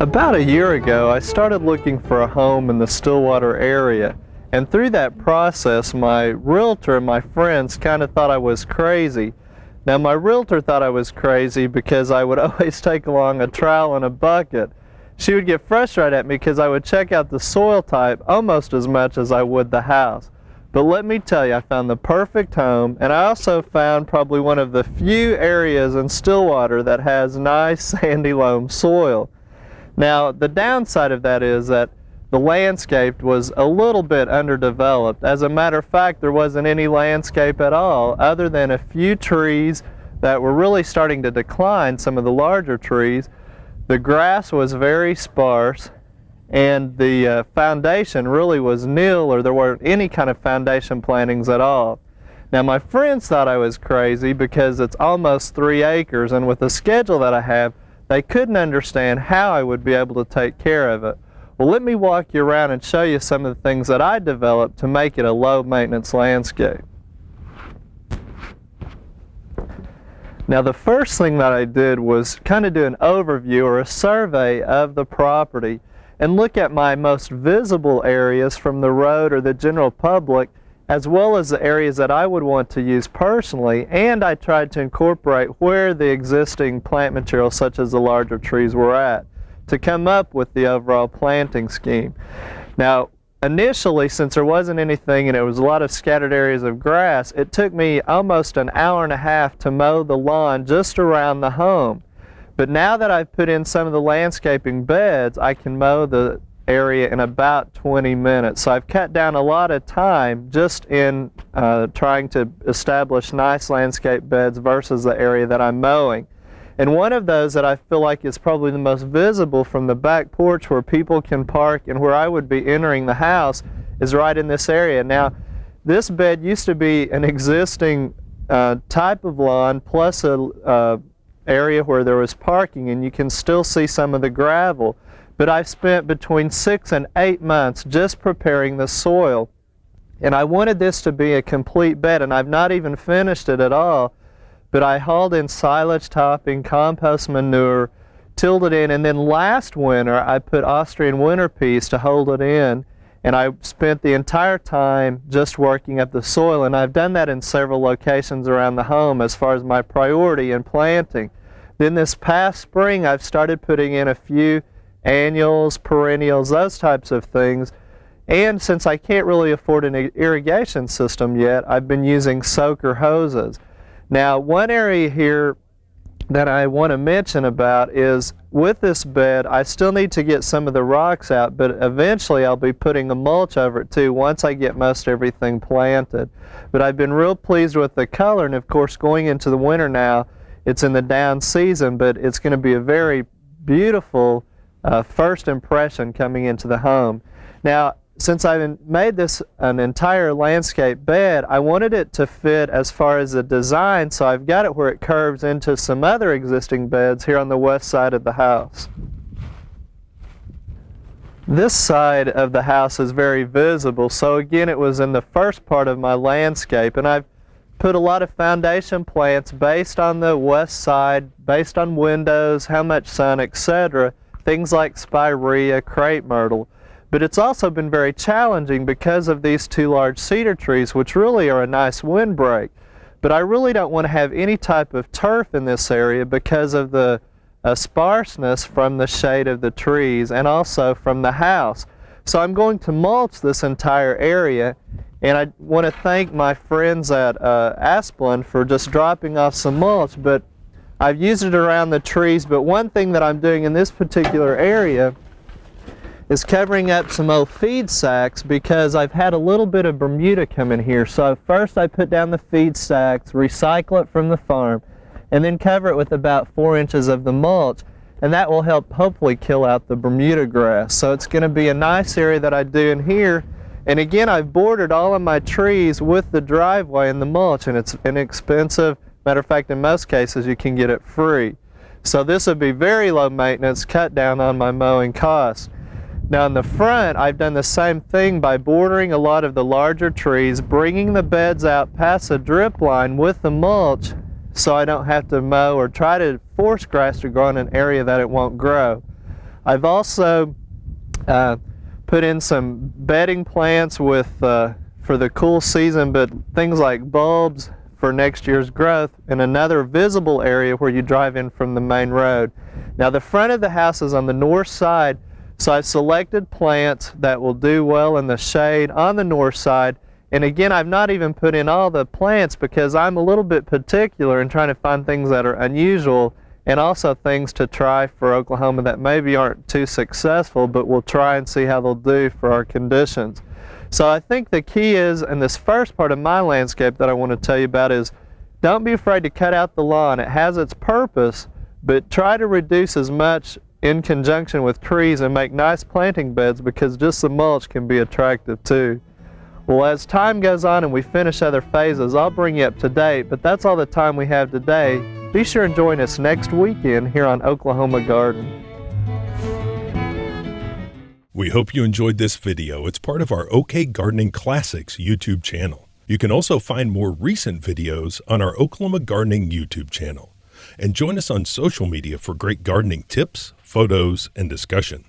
About a year ago, I started looking for a home in the Stillwater area, and through that process, my realtor and my friends kind of thought I was crazy. Now, my realtor thought I was crazy because I would always take along a trowel and a bucket. She would get frustrated at me because I would check out the soil type almost as much as I would the house. But let me tell you, I found the perfect home, and I also found probably one of the few areas in Stillwater that has nice sandy loam soil. Now, the downside of that is that the landscape was a little bit underdeveloped. As a matter of fact, there wasn't any landscape at all other than a few trees that were really starting to decline, some of the larger trees. The grass was very sparse, and the foundation really was nil, or there weren't any kind of foundation plantings at all. Now, my friends thought I was crazy because it's almost 3 acres, and with the schedule that I have, they couldn't understand how I would be able to take care of it. Well, let me walk you around and show you some of the things that I developed to make it a low maintenance landscape. Now, the first thing that I did was kind of do an overview or a survey of the property and look at my most visible areas from the road or the general public, as well as the areas that I would want to use personally, and I tried to incorporate where the existing plant material, such as the larger trees, were at, to come up with the overall planting scheme. Now, initially, since there wasn't anything and it was a lot of scattered areas of grass, it took me almost an hour and a half to mow the lawn just around the home. But now that I've put in some of the landscaping beds, I can mow the area in about 20 minutes. So I've cut down a lot of time just in trying to establish nice landscape beds versus the area that I'm mowing. And one of those that I feel like is probably the most visible from the back porch where people can park and where I would be entering the house is right in this area. Now, this bed used to be an existing type of lawn plus a area where there was parking, and you can still see some of the gravel. But I've spent between 6 and 8 months just preparing the soil. And I wanted this to be a complete bed, and I've not even finished it at all. But I hauled in silage topping, compost manure, tilled it in, and then last winter I put Austrian winter peas to hold it in. And I spent the entire time just working up the soil, and I've done that in several locations around the home as far as my priority in planting. Then this past spring I've started putting in a few annuals, perennials, those types of things. And since I can't really afford an irrigation system yet, I've been using soaker hoses. Now, one area here that I want to mention about is with this bed, I still need to get some of the rocks out, but eventually I'll be putting a mulch over it too once I get most everything planted. But I've been real pleased with the color, and of course going into the winter now, it's in the down season, but it's going to be a very beautiful first impression coming into the home. Now, since I've made this an entire landscape bed, I wanted it to fit as far as the design, so I've got it where it curves into some other existing beds here on the west side of the house. This side of the house is very visible, so again it was in the first part of my landscape, and I've put a lot of foundation plants based on the west side, based on windows, how much sun, etc. Things like spirea, crepe myrtle. But it's also been very challenging because of these 2 large cedar trees, which really are a nice windbreak. But I really don't want to have any type of turf in this area because of the sparseness from the shade of the trees and also from the house. So I'm going to mulch this entire area, and I want to thank my friends at Asplin for just dropping off some mulch, but I've used it around the trees. But one thing that I'm doing in this particular area is covering up some old feed sacks because I've had a little bit of Bermuda come in here. So first I put down the feed sacks, recycle it from the farm, and then cover it with about 4 inches of the mulch, and that will help hopefully kill out the Bermuda grass. So it's going to be a nice area that I do in here. And again, I've bordered all of my trees with the driveway and the mulch, and it's inexpensive. Matter of fact, in most cases you can get it free. So this would be very low maintenance, cut down on my mowing costs. Now in the front, I've done the same thing by bordering a lot of the larger trees, bringing the beds out past the drip line with the mulch so I don't have to mow or try to force grass to grow in an area that it won't grow. I've also put in some bedding plants with for the cool season, but things like bulbs for next year's growth in another visible area where you drive in from the main road. Now the front of the house is on the north side, so I've selected plants that will do well in the shade on the north side. And again, I've not even put in all the plants because I'm a little bit particular in trying to find things that are unusual and also things to try for Oklahoma that maybe aren't too successful, but we'll try and see how they'll do for our conditions. So I think the key is, in this first part of my landscape that I want to tell you about, is don't be afraid to cut out the lawn. It has its purpose, but try to reduce as much in conjunction with trees and make nice planting beds, because just the mulch can be attractive too. Well, as time goes on and we finish other phases, I'll bring you up to date, but that's all the time we have today. Be sure and join us next weekend here on Oklahoma Garden. We hope you enjoyed this video. It's part of our OK Gardening Classics YouTube channel. You can also find more recent videos on our Oklahoma Gardening YouTube channel. And join us on social media for great gardening tips, photos, and discussion.